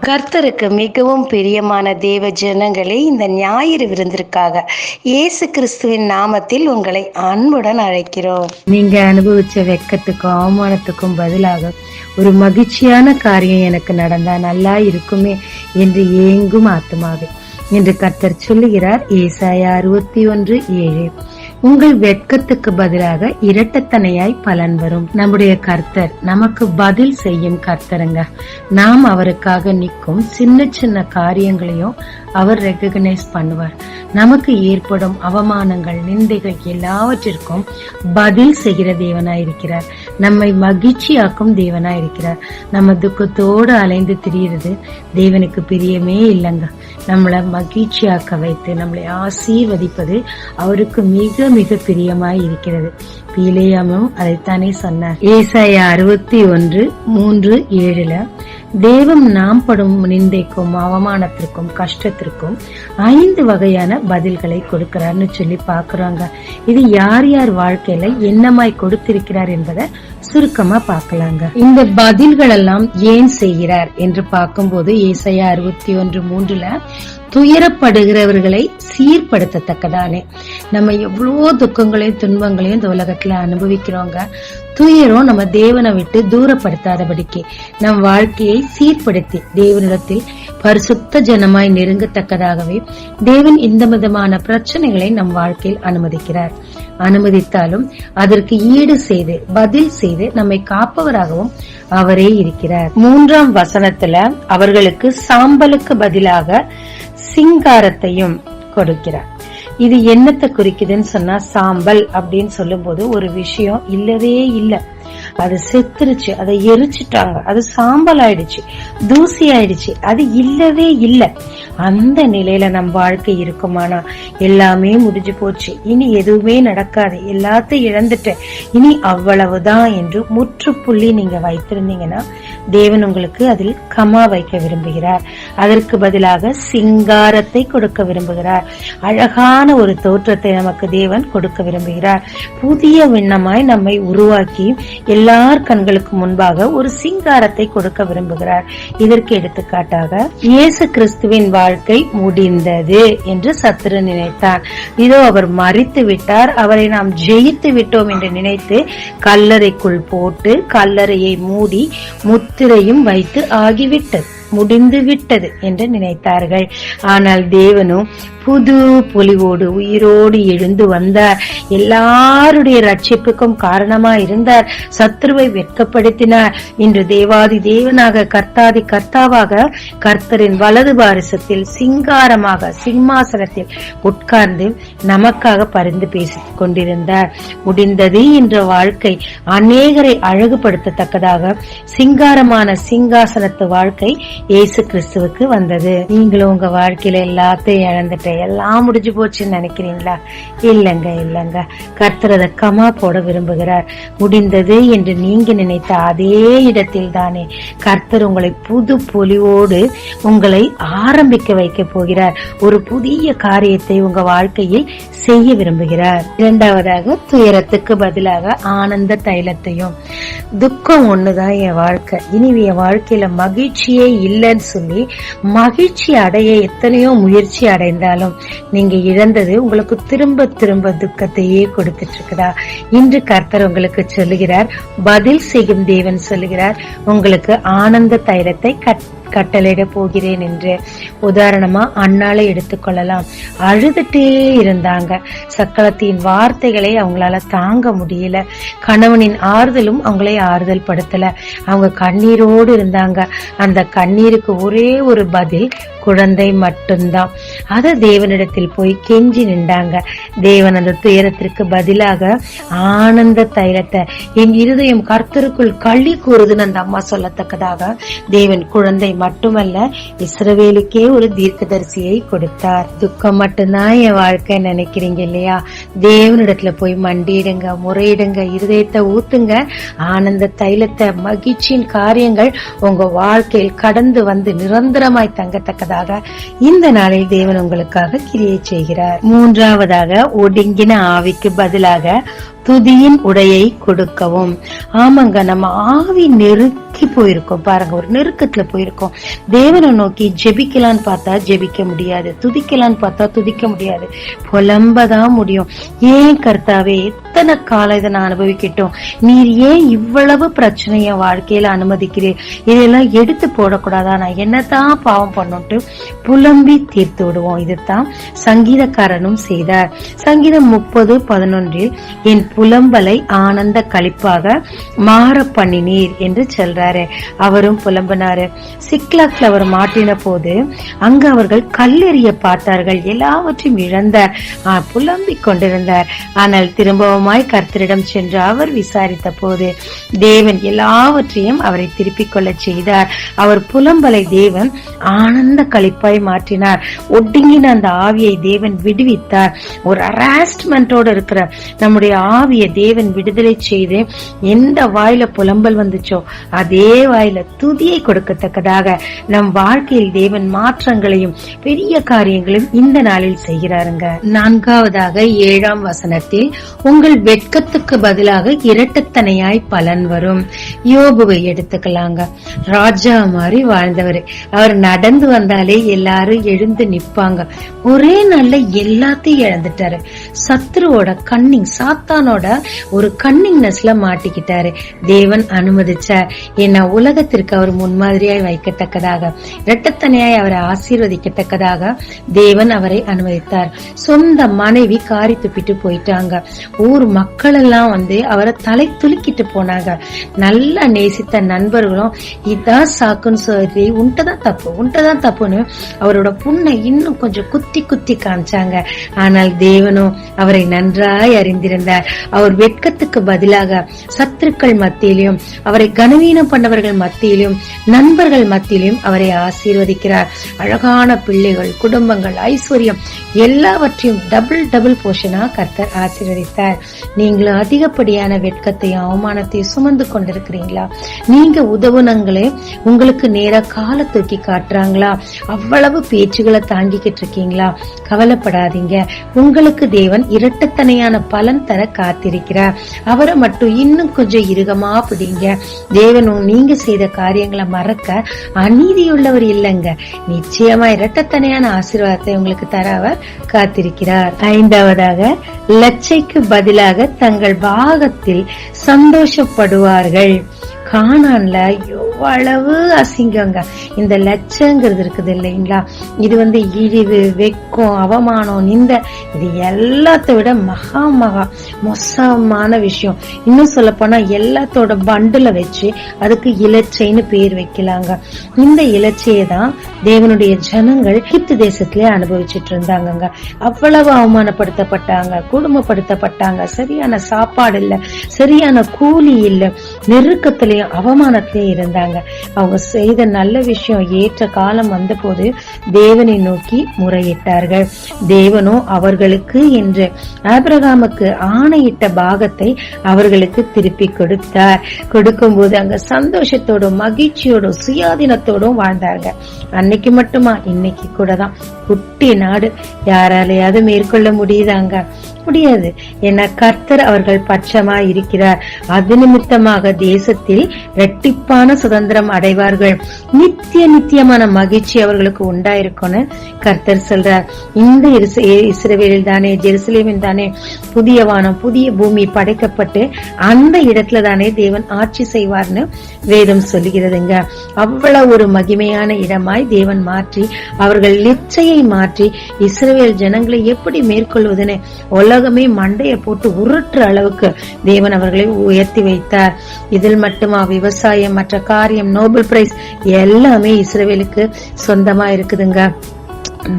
கர்த்தருக்கு மிகவும் பிரியமான தேவ ஜனங்களே, இந்த ஞாயிறு விருந்திற்காக இயேசு கிறிஸ்துவின் நாமத்தில் உங்களை அன்புடன் அழைக்கிறோம். நீங்க அனுபவிச்ச வெட்கத்துக்கும் அவமானத்துக்கும் பதிலாக ஒரு மகிழ்ச்சியான காரியம் எனக்கு நடந்தா நல்லா இருக்குமே என்று ஏங்கும் ஆத்மாவே என்று கர்த்தர் சொல்லுகிறார். ஏசாயா 61:7. உங்கள் வெட்கத்துக்கு பதிலாக இரட்டத்தனையாய் பலன் வரும். நம்முடைய கர்த்தர் நமக்கு பதில் செய்யும் கர்த்தருங்க. நாம் அவருக்காக நிற்கும் சின்ன சின்ன காரியங்களையும் அவர் ரெகக்னைஸ் பண்ணுவார். நமக்கு ஏற்படும் அவமானங்கள், நிந்தைகள் எல்லாவற்றிற்கும் பதில் செய்கிற தேவனாயிருக்கிறார். நம்மை மகிழ்ச்சியாக்கும் தேவனாயிருக்கிறார். நம்ம துக்கத்தோடு அலைந்து திரியிறது தேவனுக்கு பிரியமே இல்லைங்க. நம்மளை மகிழ்ச்சியாக்க வைத்து நம்மளை ஆசீர்வதிப்பது அவருக்கு மிக மிக பிரியமாய் இருக்கிறது. பிலேயாமும் அதைத்தானே சொன்னார். ஏசாயா 61:3-7 தேவன் நாம் படும் நிந்தைக்கும் அவமானத்திற்கும் கஷ்டத்திற்கும் 5 வகையான பதில்களை கொடுக்கிறார்னு சொல்லி பாக்குறாங்க. இது யார் யார் வாழ்க்கையில என்னமாய் கொடுத்திருக்கிறார் என்பதை சுருக்கமா பாக்கலாங்க. இந்த பதில்கள் எல்லாம் ஏன் செய்கிறார் என்று பார்க்கும்போது ஏசாயா 61:3 துயரப்படுகிறவர்களை சீர்படுத்தத்தக்கதானே. நம்ம எவ்வளவோ துக்கங்களையும் துன்பங்களையும் இந்த உலகத்துல அனுபவிக்கிறோங்க. துயரம் நம்ம தேவனை விட்டு தூரப்படுத்தாதபடிக்கு நம் வாழ்க்கையை சீர்படுத்தி தேவனிடத்தில் பரிசுத்த ஜனமாய் நெருங்கத்தக்கதாகவே தேவன் இந்த விதமான பிரச்சனைகளை நம் வாழ்க்கையில் அனுமதிக்கிறார். அனுமதித்தாலும் அதற்கு ஈடு செய்து பதில் செய்து நம்மை காப்பவராகவும் அவரே இருக்கிறார். 3ஆம் வசனத்துல அவர்களுக்கு சாம்பலுக்கு பதிலாக சிங்காரத்தையும் கொடுக்கிறார். இது என்னத்தை குறிக்குதுன்னு சொன்னா, சாம்பல் அப்படின்னு சொல்லும் போது ஒரு விஷயம் இல்லவே இல்லை, அது செத்துருச்சு, அதை எரிச்சிட்டாங்க, அது சாம்பல் ஆயிடுச்சு, தூசி ஆயிடுச்சு, அது இல்லவே இல்லை. அந்த நிலையில நம் வாழ்க்கை இருக்குமானா எல்லாமே முடிஞ்சு போச்சு, இனி எதுவுமே நடக்காது, எல்லாத்தையும் இழந்துட்டேன், இனி அவ்வளவுதான் என்று முற்றுப்புள்ளி நீங்க வைத்திருந்தீங்கன்னா தேவன் உங்களுக்கு அதில் கமா வைக்க விரும்புகிறார். அதற்கு பதிலாக சிங்காரத்தை கொடுக்க விரும்புகிறார். அழகான ஒரு தோற்றத்தை நமக்கு தேவன் கொடுக்க விரும்புகிறார். புதிய விண்ணமாய் நம்மை உருவாக்கி எல்லார் கண்களுக்கு முன்பாக ஒரு சிங்காரத்தை கொடுக்க விரும்புகிறார். இதற்கு எடுத்துக்காட்டாக இயேசு கிறிஸ்துவின் வாழ்க்கை முடிந்தது என்று சத்துரு நினைத்தார். இதோ அவர் மரித்து விட்டார், அவரை நாம் ஜெயித்து விட்டோம் என்று நினைத்து கல்லறைக்குள் போட்டு கல்லறையை மூடி முத்திரையும் வைத்து ஆகிவிட்டது, முடிந்து விட்டது என்று நினைத்தார்கள். ஆனால் தேவனும் புது பொலிவோடு உயிரோடு எழுந்து வந்தார். எல்லாருடைய ரட்சிப்புக்கும் காரணமா இருந்தார். சத்ருவை வெட்கப்படுத்தினார். இன்று தேவாதி தேவனாக கர்த்தாதி கர்த்தாவாக கர்த்தரின் வலது பாரிசத்தில் சிங்காரமாக சிம்மாசனத்தில் உட்கார்ந்து நமக்காக பரிந்து பேசிக் கொண்டிருந்தார். முடிந்தது என்ற வாழ்க்கை அநேகரை அழகுபடுத்தத்தக்கதாக சிங்காரமான சிங்காசனத்து வாழ்க்கை இயேசு கிறிஸ்துவுக்கு வந்தது. நீங்களும் உங்க வாழ்க்கையில எல்லாத்தையும் இழந்துட்டு எல்லாம் முடிஞ்சு போச்சுன்னு நினைக்கிறீங்களா? இல்லங்க இல்லங்க, கர்த்தர் அதை கமா போட விரும்புகிறார். முடிந்தது என்று நீங்க நினைத்த அதே இடத்தில் தானே கர்த்தர் உங்களை புது பொலிவோடு உங்களை ஆரம்பிக்க வைக்க போகிறார். ஒரு புதிய காரியத்தை உங்க வாழ்க்கையில் செய்ய விரும்புகிறார். 2வதாக துயரத்துக்கு பதிலாக ஆனந்த தைலத்தையும். துக்கம் ஒண்ணுதான் என் வாழ்க்கை, இனி என் வாழ்க்கையில மகிழ்ச்சியே இல்லைன்னு சொல்லி மகிழ்ச்சி அடைய எத்தனையோ முயற்சி அடைந்தாலும் நீங்க இழந்தது உங்களுக்கு திரும்ப திரும்ப துக்கத்தையே கொடுத்துட்டு இருக்குதா? இன்று கர்த்தர் உங்களுக்கு சொல்லுகிறார், பதில் செய்யும் தேவன் சொல்லுகிறார், உங்களுக்கு ஆனந்த தைலத்தை கட்டளையிட போகிறேன் என்று. உதாரணமா அண்ணாலை எடுத்துக்கொள்ளலாம். அழுதுட்டே இருந்தாங்க. சக்களத்தின் வார்த்தைகளை அவங்களால தாங்க முடியல. கணவனின் ஆறுதலும் அவங்களை ஆறுதல் படுத்தல. அவங்க கண்ணீரோடு இருந்தாங்க. அந்த கண்ணீருக்கு ஒரே ஒரு பதில், குழந்தை மட்டும்தான். அத தேவனிடத்தில் போய் கெஞ்சி நின்றாங்க. தேவன் அந்த துயரத்திற்கு பதிலாக ஆனந்த தைலத்தை, என் இருதயம் கர்த்தருக்குள் களி கூறுதுன்னு அந்த அம்மா சொல்லத்தக்கதாக தேவன் குழந்தை மட்டுமல்ல இஸ்ரவேலுக்கே ஒரு தீர்க்கதரிசியை கொடுத்தார். துக்கம் மட்டும்தான் என் வாழ்க்கை நினைக்கிறீங்க இல்லையா? தேவனிடத்துல போய் மண்டிடுங்க, முறையிடுங்க, இருதயத்தை ஊத்துங்க. ஆனந்த தைலத்தை, மகிழ்ச்சியின் காரியங்கள் உங்க வாழ்க்கையில் கடந்து வந்து நிரந்தரமாய் தங்கத்தக்கதாக இந்த நாளில் தேவன் உங்களுக்காக கிரியை செய்கிறார். 3வதாக ஒடுங்கின ஆவிக்கு பதிலாக துதியின் உடையை கொடுக்கவும். ஆமாங்க, நம்ம ஆவி நெருக்கி போயிருக்கோம் பாருங்க, ஒரு நெருக்கத்துல போயிருக்கோம். தேவனை நோக்கி ஜெபிக்கலான்னு பார்த்தா ஜெபிக்க முடியாது, துதிக்கலான்னு பார்த்தா துதிக்க முடியாது, புலம்பதான் முடியும். ஏன் கர்த்தாவே எத்தனை காலம் இதை நான் அனுபவிக்கட்டும், நீர் ஏன் இவ்வளவு பிரச்சனைய வாழ்க்கையில அனுமதிக்கிறீர், இதெல்லாம் எடுத்து போடக்கூடாதா, நான் என்னதான் பாவம் பண்ணுட்டு புலம்பி தீர்த்து விடுவோம். இதுதான் சங்கீதக்காரனும் செய்தார். சங்கீதம் 30:11 என் புலம்பலை ஆனந்த களிப்பாக மாற பண்ணினீர் என்று சொல்றாரு. அவரும் புலம்பினாரு. சிக்லாக்ல அவர் மாட்டின போது அங்கு அவர்கள் கல்லெறிய பார்த்தார்கள், எல்லாவற்றையும் இழந்தார், புலம்பிக் கொண்டிருந்தார். ஆனால் திரும்பவுமாய் கர்த்தரிடம் சென்று அவர் விசாரித்த போது தேவன் எல்லாவற்றையும் அவரை திருப்பிக் கொள்ள செய்தார். அவர் புலம்பலை தேவன் ஆனந்த களிப்பாய் மாற்றினார். ஒடுங்கின அந்த ஆவியை தேவன் விடுவித்தார். ஒரு ஹராஸ்மெண்டோட இருக்கிற நம்முடைய ஆவியை தேவன் விடுதலை செய்து எந்த வாயில புலம்பல் வந்துச்சோ அதே வாயில துதியை கொடுக்கத்தக்கதாக நம் வாழ்க்கையில் தேவன் மாற்றங்களையும் பெரிய காரியங்களையும் இந்த நாளில் செய்கிறாருங்க. 4வதாக 7ஆம் வசனத்தில் உங்கள் வெட்கத்துக்கு பதிலாக இரட்டத்தனையாய் பலன் வரும். யோபுவை எடுத்துக்கலாங்க. ராஜா மாதிரி வாழ்ந்தவர். அவர் நடந்து வந்தாலே எல்லாரும் எழுந்து நிப்பாங்க. ஒரே நாள்ல எல்லாத்தையும் இழந்துட்டாரு. சத்ருவோட கன்னிங், சாத்தானோட ஒரு கன்னிங்னஸ்ல மாட்டிக்கிட்டாரு. தேவன் அனுமதிச்சார். என்ன உலகத்திற்கு அவர் முன்மாதிரியாய் வைக்கத்தக்கதாக, இரட்டத்தனையாய் அவரை ஆசீர்வதிக்கத்தக்கதாக தேவன் அவரை அனுமதித்தார். சொந்த மனைவி காரி துப்பிட்டு போயிட்டாங்க. ஊர் மக்கள் எல்லாம் அவரை தலை துலுக்கிட்டு போனாங்க. நல்லா நேசித்த நண்பர்களும் இதான் சாக்குன்னு சொல்லி உன்ட்டதான் தப்புன்னு அவரோட புண்ணை இன்னும் கொஞ்சம் குத்தி குத்தி காமிச்சாங்க. ஆனால் தேவனும் அவரை நன்றாய் அறிந்திருந்தார். அவர் வெட்கத்துக்கு பதிலாக சத்துருக்கள் மத்தியிலும், அவரை கனவீனம் பண்ணவர்கள் மத்தியிலும், நண்பர்கள் மத்தியிலும் அவரை ஆசீர்வதிக்கிறார். அழகான பிள்ளைகள், குடும்பங்கள், ஐஸ்வர்யம் எல்லாவற்றையும் டபுள் போர்ஷனா கர்த்தர் ஆசீர்வதித்தார். நீங்களும் அதிகப்படியான வெட்கத்தையும் அவமானத்தையும் சுமந்து கொண்டிருக்கிறீங்களா? நீங்க உதவுனங்களே உங்களுக்கு நேரா காலை தூக்கி காட்டுறாங்களா? அவ்வளவு பேச்சுகளை தாங்கிக்கிட்டு இருக்கீங்களா? கவலைப்படாதீங்க. உங்களுக்கு தேவன் இரட்டத்தனையான பலன் தர காத்திருக்கிறார். அவரை மட்டும் இன்னும் கொஞ்சம் இறுகமா பிடிங்க. தேவனும் நீங்க செய்த காரியங்களை மறக்க அநீதியுள்ளவர் இல்லைங்க. நிச்சயமா இரட்டத்தனையான ஆசீர்வாதத்தை உங்களுக்கு தர அவர் காத்திருக்கிறார். 5வதாக லட்சைக்கு பதிலாக தங்கள் பாகத்தில் சந்தோஷப்படுவார்கள். கானான்ல எவ்வளவு அசிங்கங்க இந்த லட்சங்கிறது இருக்குது இல்லைங்களா? இது இழிவு, வெக்கம், அவமானம், நிந்த, இது எல்லாத்த விட மகா மோசமான விஷயம். இன்னும் சொல்ல போனா எல்லாத்தோட பண்டுல வச்சு அதுக்கு இலச்சைன்னு பேர் வைக்கலாங்க. இந்த இலச்சையை தான் தேவனுடைய ஜனங்கள் எகிப்து தேசத்திலே அனுபவிச்சுட்டு இருந்தாங்க. அவ்வளவு அவமானப்படுத்தப்பட்டாங்க, குடும்பப்படுத்தப்பட்டாங்க, சரியான சாப்பாடு இல்ல, சரியான கூலி இல்ல, நெருக்கத்திலேயும் அவமானத்திலேயே இருந்தாங்க. அவங்க செய்த நல்ல விஷயம் ஏற்ற காலம் வந்த போது தேவனை நோக்கி முறையிட்டார்கள். தேவனோ அவர்களுக்கு என்று ஆபிரகாமுக்கு ஆணையிட்ட பாகத்தை அவர்களுக்கு திருப்பி கொடுத்தார். கொடுக்கும் போது அங்க சந்தோஷத்தோடும் மகிழ்ச்சியோடும் சுயாதீனத்தோடும் வாழ்ந்தாங்க. அன்னைக்கு மட்டுமா, இன்னைக்கு கூட தான். குட்டி நாடு, யாராலையாவது மேற்கொள்ள முடியுதாங்க? முடியாது. என கர்த்தர் அவர்கள் பட்சமா இருக்கிறார். அது நிமித்தமாக தேசத்தில் இரட்டிப்பான சுதந்திரம் அடைவார்கள். நித்தியமான மகிழ்ச்சி அவர்களுக்கு உண்டாயிருக்கும்னு கர்த்தர் சொல்றார். இந்த இஸ்ரவேலில் தானே, ஜெருசலேமில் தானே புதிய வானம் புதிய பூமி படைக்கப்பட்டு அந்த இடத்துல தானே தேவன் ஆட்சி செய்வார்னு வேதம் சொல்லுகிறதுங்க. அவ்வளவு ஒரு மகிமையான இடமாய் தேவன் மாற்றி அவர்கள் லிச்சையை மாற்றி இஸ்ரவேல் ஜனங்களை எப்படி மேற்கொள்வதுன்னு உலகமே மண்டையை போட்டு உருட்டுற அளவுக்கு தேவன் அவர்களை உயர்த்தி வைத்தார். இதில் மட்டுமா, விவசாயம், மற்ற காரியம், நோபல் பிரைஸ் எல்லாமே இஸ்ரவேலுக்கு சொந்தமா இருக்குதுங்க.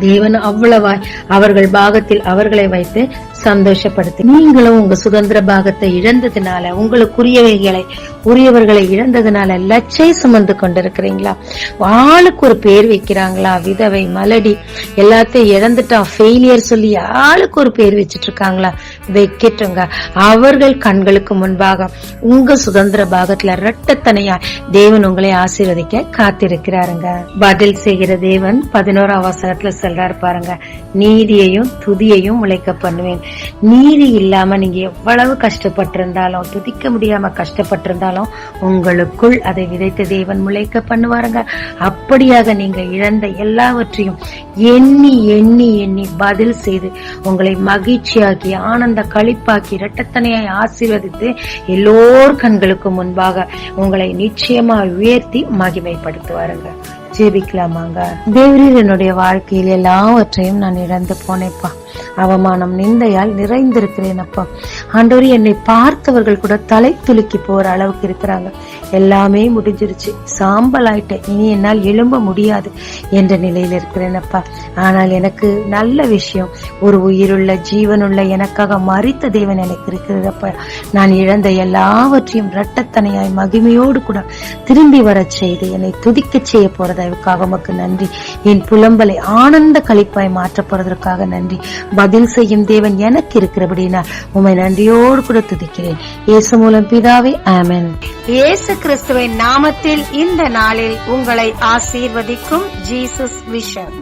தேவன் அவ்வளவாய் அவர்கள் பாகத்தில் அவர்களை வைத்து சந்தோஷப்படுத்தி, நீங்களும் உங்க சுதந்திர பாகத்தை இழந்ததுனால, உரியவர்களை இழந்ததுனால லட்சை சுமந்து கொண்டிருக்கிறீங்களா? ஆளுக்கு ஒரு பேர் வைக்கிறாங்களா? விதவை, மலடி, எல்லாத்தையும் இழந்துட்டான், ஃபெயிலியர் சொல்லி ஆளுக்கு ஒரு பேர் வச்சிட்டு இருக்காங்களா? வைக்கட்டுங்க. அவர்கள் கண்களுக்கு முன்பாக உங்க சுதந்திர பாகத்துல இரட்டத்தனையா தேவன் உங்களை ஆசீர்வதிக்க காத்திருக்கிறாருங்க. பதில் செய்கிற தேவன் 11ஆம் வசனத்துல சொல்றாரு பாருங்க, நீதியையும் துதியையும் உழைக்க பண்ணுவேன். நீதி இல்லாம நீங்க எவ்வளவு கஷ்டப்பட்டிருந்தாலும், துதிக்க முடியாம கஷ்டப்பட்டிருந்தாலும் உங்களுக்குள் அதை விதைத்த தேவன் முளைக்க பண்ணுவாருங்க. அப்படியாக நீங்க இழந்த எல்லாவற்றையும் எண்ணி எண்ணி எண்ணி பதில் செய்து உங்களை மகிழ்ச்சியாக்கி ஆனந்த களிப்பாக்கி இரட்டத்தனையாய் ஆசீர்வதித்து எல்லோர் கண்களுக்கு முன்பாக உங்களை நிச்சயமா உயர்த்தி மகிமைப்படுத்துவாருங்க. ஜெபிக்கலாமாங்க. தேவரீர், என்னுடைய வாழ்க்கையில் எல்லாவற்றையும் நான் இழந்து போனேப்பா. அவமானம் நிந்தையால் நிறைந்திருக்கிறேன் அப்பா. ஆண்டவரே, என்னை பார்த்தவர்கள் கூட தலை துலுக்கி போற அளவுக்கு இருக்கிறாங்க. எல்லாமே முடிஞ்சிருச்சு, சாம்பல் ஆயிட்டேன், இனி என்னால் எழும்ப முடியாது என்ற நிலையில் இருக்கிறேன் அப்பா. ஆனால் எனக்கு நல்ல விஷயம், ஒரு உயிருள்ள ஜீவனுள்ள எனக்காக மரித்த தேவன் எனக்கு இருக்கிறதப்பா. நான் இழந்த எல்லாவற்றையும் இரட்டத்தனையாய் மகிமையோடு கூட திரும்பி வரச் செய்து என்னை துதிக்க செய்ய போறதற்காக உமக்கு நன்றி. என் புலம்பலை ஆனந்த களிப்பாய் மாற்ற போறதற்காக நன்றி. பதில் செய்யும் தேவன் எனக்கு இருக்கிறபடினா உம்மை நன்றியோடு கூட துதிக்கிறேன். இயேசு மூலம் பிதாவே, ஆமென். இயேசு கிறிஸ்துவின் நாமத்தில் இந்த நாளில் உங்களை ஆசீர்வதிக்கும் ஜீசஸ் விஷன்.